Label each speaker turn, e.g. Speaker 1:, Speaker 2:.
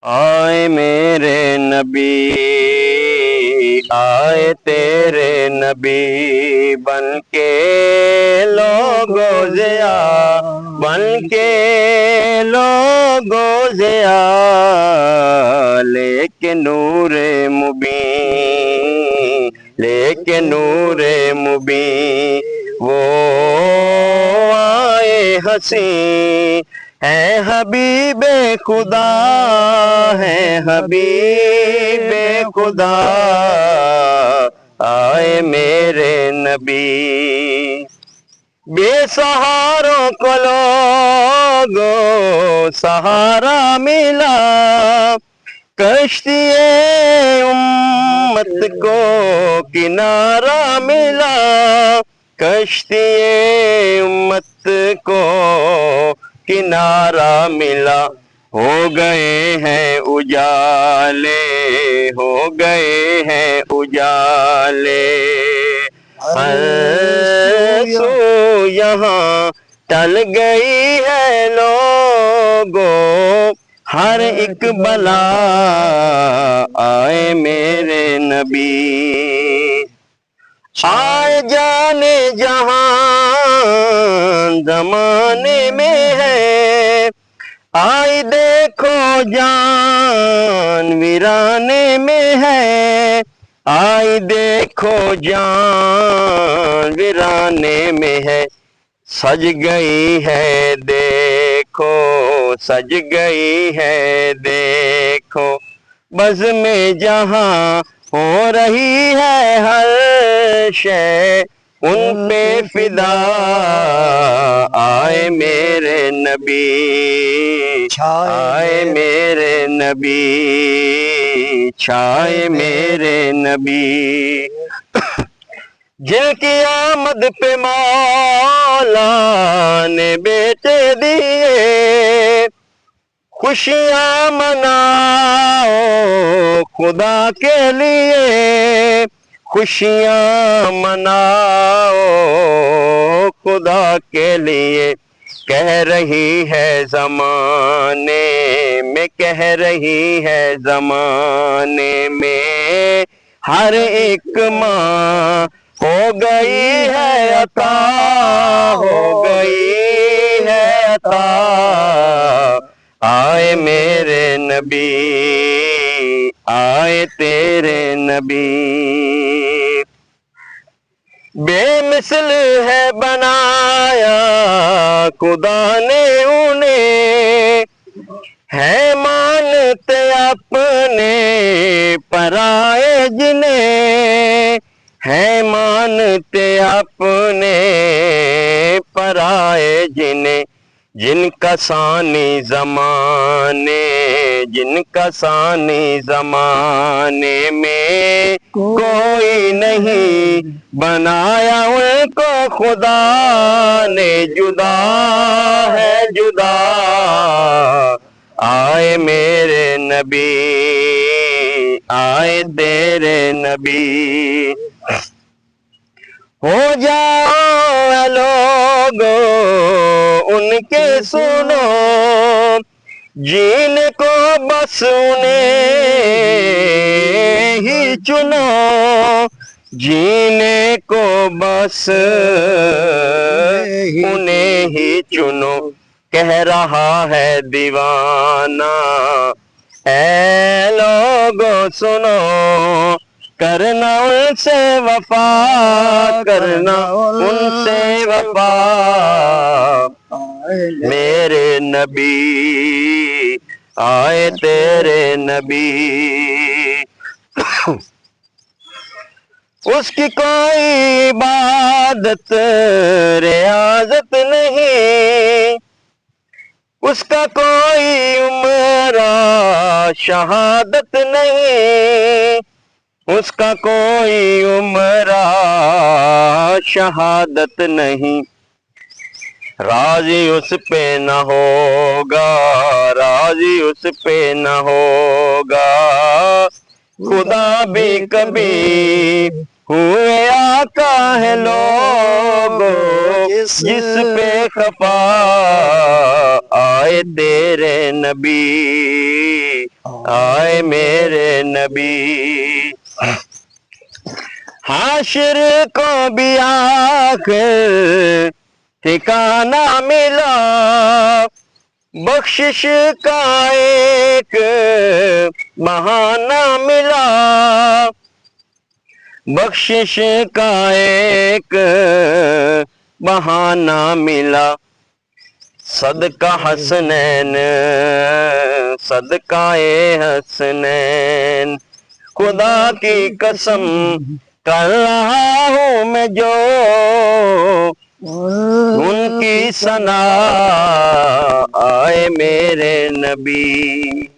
Speaker 1: आए मेरे नबी, आए तेरे नबी, बन के लोगो ज़िया, बन के लोगो ज़िया, लेके नूरे मुबीन, लेके नूरे मुबीन, वो आए हसी है हबीबे खुदा, है हबीबे खुदा, आए मेरे नबी। बेसहारों को लोगो सहारा मिला, कश्तिए उम्मत को किनारा मिला, कश्तिए उम्मत को किनारा मिला। हो गए हैं उजाले, हो गए हैं उजाले, हंसू यहाँ टल गई है लोगो, हर एक बला आए मेरे नबी। आए जाने जहां जमाने में है, आई देखो जान वीराने में है, आई देखो जान वीराने में है, सज गई है देखो, सज गई है देखो, बज़ में जहां हो रही है हर शय उन पे फिदा, आए मेरे नबी, आए मेरे नबी, छाए मेरे नबी। जिनकी आमद पे मौला ने बेटे दिए, खुशियाँ मनाओ खुदा के लिए, खुशियाँ मनाओ खुदा के लिए, कह रही है ज़माने में, कह रही है ज़माने में, हर एक माँ हो गई है अता, हो गई है अता, आए मेरे नबी, आए तेरे नबी। बेमिसल है बनाया खुदा ने उन्हें, है मानते अपने पराए जिन्हें, है मानते अपने पराए जिन्हें, जिनका सानी ज़माने, जिनका सानी ज़माने में कोई नहीं बनाया उनको खुदा ने, जुदा है जुदा, आए मेरे नबी, आए तेरे नबी। हो जाओ लोगो उनके सुनो, जीने को बस उन्हें ही चुनो, जीने को बस उन्हें ही चुनो, कह रहा है दीवाना ऐ लोगो सुनो, करना उनसे वफा, करना उनसे वफा, मेरे नबी, आए तेरे नबी। उसकी कोई इबादत रियाजत नहीं, उसका कोई उम्रा शहादत नहीं, उसका कोई उम्रा शहादत नहीं, राजी उस पे न होगा, राजी उस पे न होगा, खुदा भी कभी हुए आका है लोगो, जिस पे खफा आए तेरे नबी, आए मेरे नबी। हाशिर को भी आखिर ठिकाना मिला, बख्शिश का एक बहाना मिला, बख्शिश का एक बहाना मिला। सदका हसनैन, सदकाए हसनैन, खुदा की कसम कर रहा हूँ मैं जो उनकी सना, आए मेरे नबी।